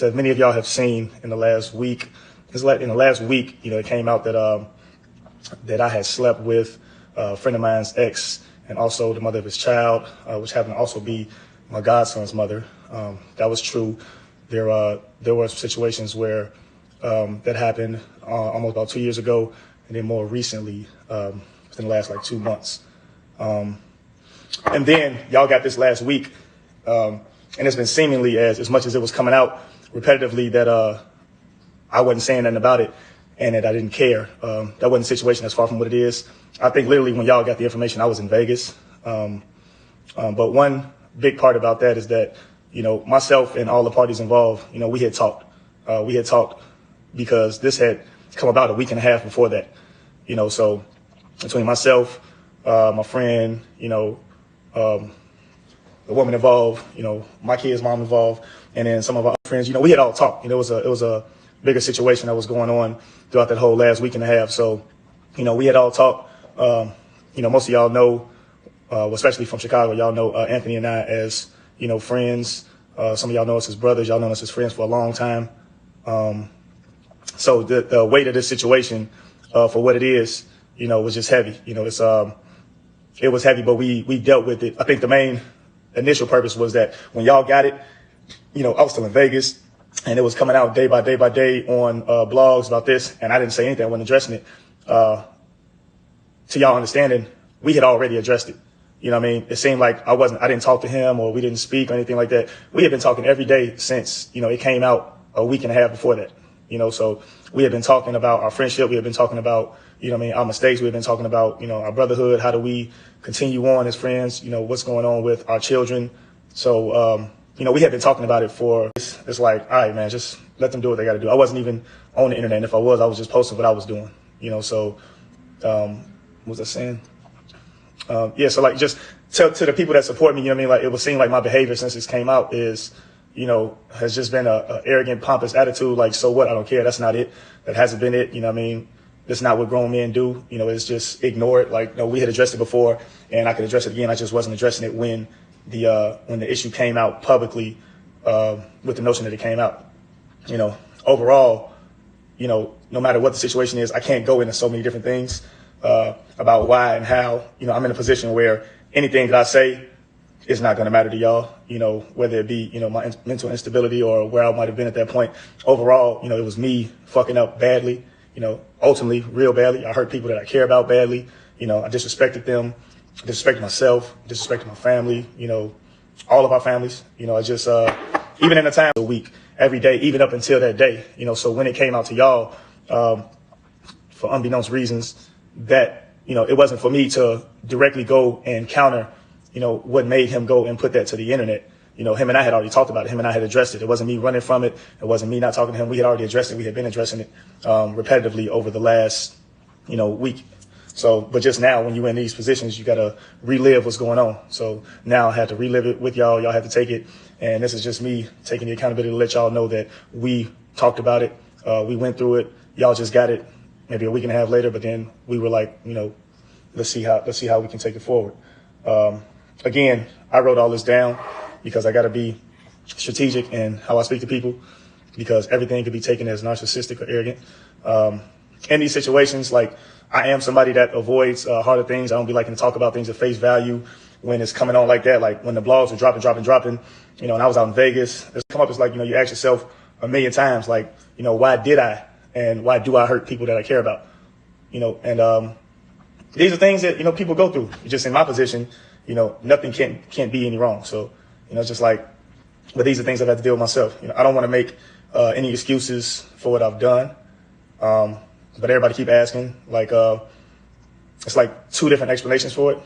So many of y'all have seen in the last week, it came out that that I had slept with a friend of mine's ex and also the mother of his child, which happened to also be my godson's mother. That was true. There were situations where that happened almost about 2 years ago, and then more recently, within the last like 2 months. And then y'all got this last week, and it's been seemingly as much as it was coming out repetitively that I wasn't saying nothing about it and that I didn't care. That wasn't the situation. That's far from what it is. I think literally when y'all got the information, I was in Vegas. But one big part about that is that, myself and all the parties involved, we had talked. We had talked because this had come about a week and a half before that. So between myself, my friend, the woman involved, my kid's mom involved, and then some of our friends, we had all talked. It was a bigger situation that was going on throughout that whole last week and a half. So, we had all talked. Most of y'all know, especially from Chicago, y'all know Anthony and I as, friends. Some of y'all know us as brothers. Y'all know us as friends for a long time. So the weight of this situation, for what it is, was just heavy. It was heavy, but we dealt with it. I think the main initial purpose was that when y'all got it, I was still in Vegas and it was coming out day by day by day on blogs about this. And I didn't say anything. I wasn't addressing it. To y'all understanding, we had already addressed it. It seemed like I didn't talk to him or we didn't speak or anything like that. We had been talking every day since, it came out a week and a half before that. So we had been talking about our friendship. We had been talking about, our mistakes. We had been talking about, our brotherhood. How do we continue on as friends? What's going on with our children? So, we had been talking about it for, it's like, all right, man, just let them do what they got to do. I wasn't even on the internet. And if I was just posting what I was doing, so, what was I saying? So like just to the people that support me, like it would seem like my behavior since this came out is, has just been a arrogant, pompous attitude. Like, so what? I don't care. That's not it. That hasn't been it. That's not what grown men do. It's just ignore it. Like, no, we had addressed it before and I could address it again. I just wasn't addressing it when the issue came out publicly, with the notion that it came out. Overall, no matter what the situation is, I can't go into so many different things, about why and how, I'm in a position where anything that I say is not going to matter to y'all, whether it be, my mental instability or where I might have been at that point. Overall, it was me fucking up badly, ultimately real badly. I hurt people that I care about badly. I disrespected them, disrespected myself, disrespected my family, all of our families. I just, even in the time of the week, every day, even up until that day, so when it came out to y'all, for unbeknownst reasons, that, it wasn't for me to directly go and counter, what made him go and put that to the internet. Him and I had already talked about it. Him and I had addressed it. It wasn't me running from it. It wasn't me not talking to him. We had already addressed it. We had been addressing it, repetitively over the last, week. So, but just now when you're in these positions, you got to relive what's going on. So now I had to relive it with y'all. Y'all have to take it. And this is just me taking the accountability to let y'all know that we talked about it. We went through it. Y'all just got it maybe a week and a half later, but then we were like, let's see how we can take it forward. Again, I wrote all this down because I got to be strategic in how I speak to people, because everything could be taken as narcissistic or arrogant. In these situations, like, I am somebody that avoids harder things. I don't be liking to talk about things at face value when it's coming on like that. Like when the blogs are dropping, and I was out in Vegas, it's come up, it's like, you ask yourself a million times, like, why did I? And why do I hurt people that I care about? And these are things that, people go through. Just in my position, nothing can't be any wrong. So, it's just like, but these are things I've had to deal with myself. I don't want to make any excuses for what I've done. But everybody keep asking, like, it's like two explanations for it.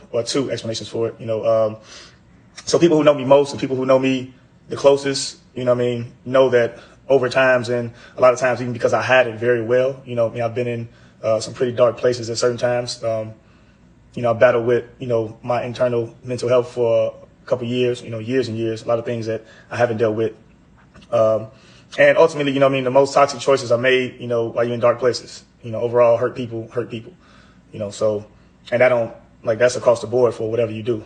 So people who know me most and people who know me the closest, know that over times, and a lot of times even because I hide it very well, I've been in some pretty dark places at certain times. I battled with, my internal mental health for a couple years, years and years, a lot of things that I haven't dealt with. And ultimately, the most toxic choices are made, while you're in dark places, overall hurt people, so, and that's across the board for whatever you do.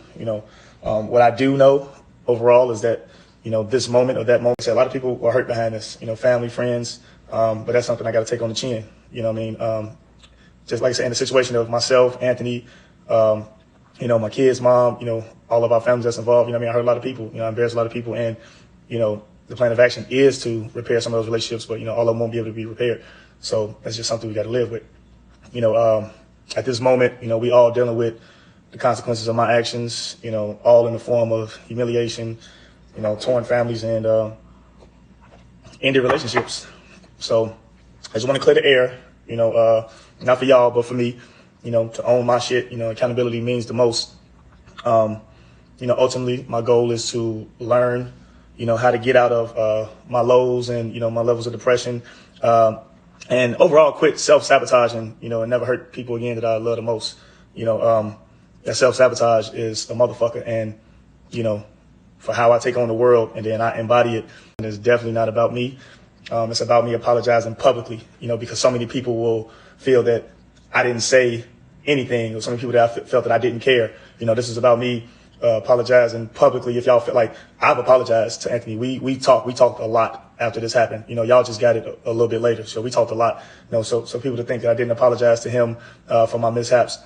What I do know overall is that, this moment or that moment. A lot of people are hurt behind this, family, friends, but that's something I got to take on the chin. You know what I mean? Just like I said, in the situation of myself, Anthony, my kids' mom, all of our families that's involved, I heard a lot of people, I embarrassed a lot of people, and, the plan of action is to repair some of those relationships, but, all of them won't be able to be repaired. So that's just something we got to live with. At this moment, we all dealing with the consequences of my actions, all in the form of humiliation, torn families and ended relationships. So I just want to clear the air, not for y'all, but for me, to own my shit. Accountability means the most. Ultimately, my goal is to learn, how to get out of my lows and, my levels of depression. And overall quit self-sabotaging, and never hurt people again that I love the most. That self-sabotage is a motherfucker. And, for how I take on the world and then I embody it, and it's definitely not about me. It's about me apologizing publicly, because so many people will feel that I didn't say anything, or so many people that I felt that I didn't care. This is about me apologizing publicly. If y'all feel like I've apologized to Anthony, we talked a lot after this happened. Y'all just got it a little bit later, so we talked a lot. So people to think that I didn't apologize to him for my mishaps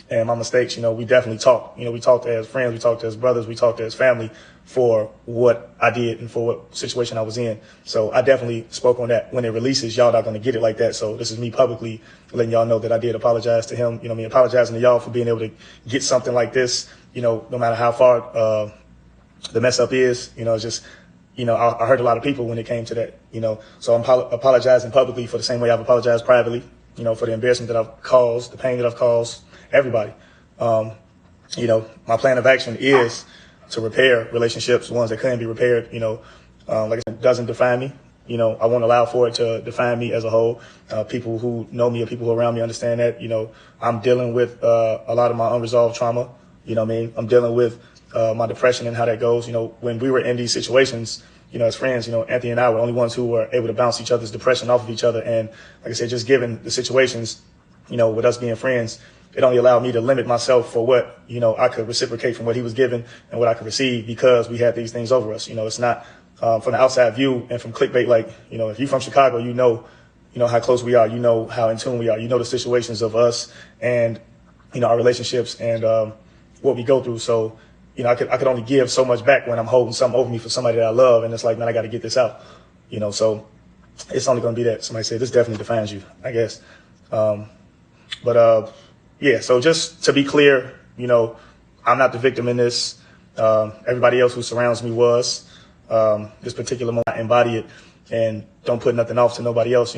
and my mistakes, we definitely talked. We talked as friends, we talked as brothers, we talked as family for what I did and for what situation I was in. So I definitely spoke on that. When it releases, y'all not going to get it like that. So this is me publicly letting y'all know that I did apologize to him. Apologizing to y'all for being able to get something like this, no matter how far the mess up is, it's just, I hurt a lot of people when it came to that, so I'm apologizing publicly for the same way I've apologized privately, for the embarrassment that I've caused, the pain that I've caused everybody. My plan of action is to repair relationships, ones that couldn't be repaired, like I said, doesn't define me. I won't allow for it to define me as a whole. People who know me or people who are around me understand that, I'm dealing with a lot of my unresolved trauma. I'm dealing with my depression and how that goes. When we were in these situations, as friends, Anthony and I were the only ones who were able to bounce each other's depression off of each other. And like I said, just given the situations, with us being friends, it only allowed me to limit myself for what, I could reciprocate from what he was given and what I could receive, because we had these things over us. It's not from the outside view and from clickbait. Like, if you're from Chicago, you know how close we are, how in tune we are, the situations of us and, our relationships and what we go through. So, I could only give so much back when I'm holding something over me for somebody that I love. And it's like, man, I got to get this out, so it's only going to be that. Somebody said, this definitely defines you, I guess. Yeah, so just to be clear, I'm not the victim in this. Everybody else who surrounds me was. This particular moment, I embody it and don't put nothing off to nobody else.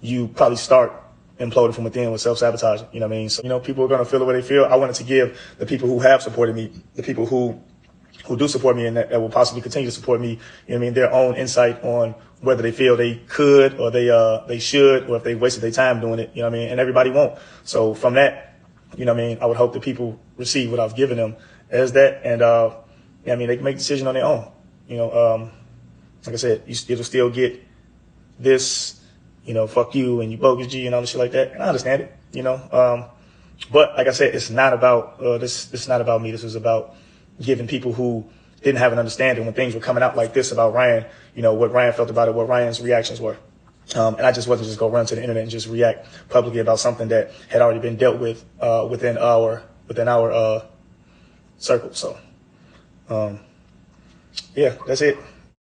You probably start imploding from within with self-sabotage. So, people are going to feel the way they feel. I wanted to give the people who have supported me, the people who do support me and that will possibly continue to support me, their own insight on whether they feel they could or they should, or if they wasted their time doing it, and everybody won't. So from that, I would hope that people receive what I've given them as that. And, they can make a decision on their own. Like I said, it'll still get this, fuck you and you bogus G and all this shit like that. And I understand it, but like I said, it's not about, this is not about me. This is about giving people who didn't have an understanding when things were coming out like this about Ryan, what Ryan felt about it, what Ryan's reactions were. And I just wasn't just go run to the internet and just react publicly about something that had already been dealt with, within our circle. So, yeah, that's it.